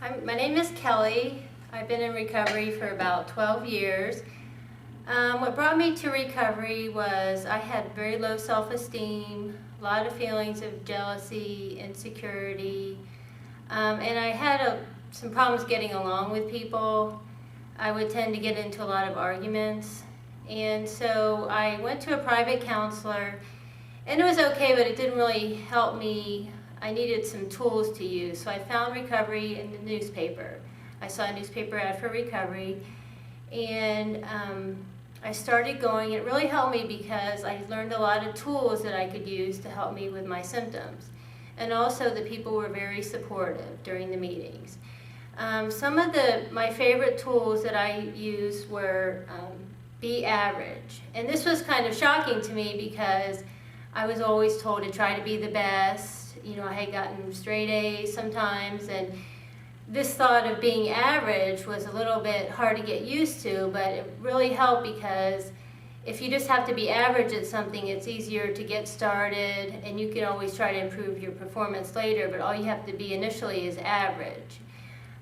My name is Kelly. I've been in recovery for about 12 years. What brought me to recovery was I had very low self-esteem, a lot of feelings of jealousy, insecurity, and I had some problems getting along with people. I would tend to get into a lot of arguments, and so I went to a private counselor, and it was okay, but it didn't really help me. I needed some tools to use, so I found recovery in the newspaper. I saw a newspaper ad for recovery, and I started going. It really helped me because I learned a lot of tools that I could use to help me with my symptoms. And also the people were very supportive during the meetings. Some of my favorite tools that I used were be average. And this was kind of shocking to me because I was always told to try to be the best. You know, I had gotten straight A's sometimes, and this thought of being average was a little bit hard to get used to, but it really helped because if you just have to be average at something, it's easier to get started, and you can always try to improve your performance later, but all you have to be initially is average.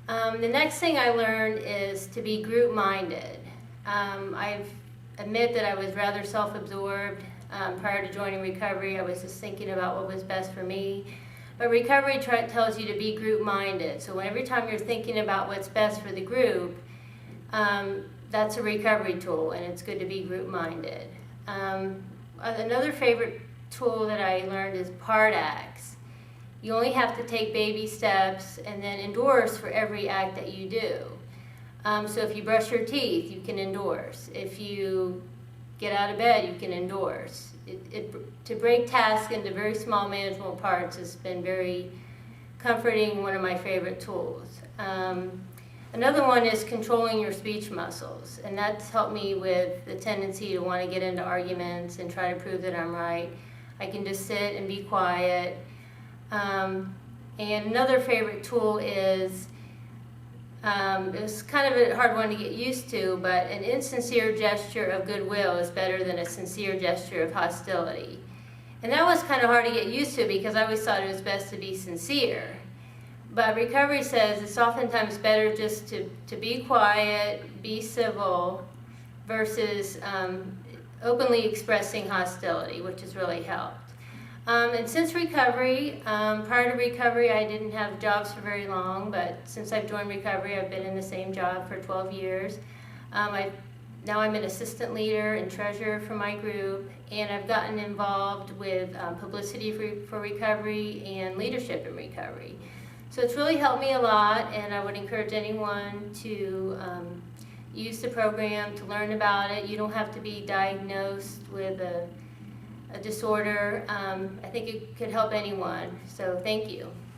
The next thing I learned is to be group-minded. I admit that I was rather self-absorbed. Prior to joining recovery, I was just thinking about what was best for me. But recovery tells you to be group-minded. So every time you're thinking about what's best for the group, that's a recovery tool, and it's good to be group-minded. Another favorite tool that I learned is part acts. You only have to take baby steps and then endorse for every act that you do. So if you brush your teeth, you can endorse. If you get out of bed, you can endorse. To break tasks into very small manageable parts has been very comforting, one of my favorite tools. Another one is controlling your speech muscles, and that's helped me with the tendency to want to get into arguments and try to prove that I'm right. I can just sit and be quiet. And another favorite tool is it was kind of a hard one to get used to, but an insincere gesture of goodwill is better than a sincere gesture of hostility. And that was kind of hard to get used to because I always thought it was best to be sincere. But recovery says it's oftentimes better just to be quiet, be civil, versus openly expressing hostility, which has really helped. And since recovery, prior to recovery, I didn't have jobs for very long, but since I've joined recovery, I've been in the same job for 12 years. Now I'm an assistant leader and treasurer for my group, and I've gotten involved with publicity for recovery and leadership in recovery. So it's really helped me a lot, and I would encourage anyone to use the program, to learn about it. You don't have to be diagnosed with a disorder. I think it could help anyone, so thank you.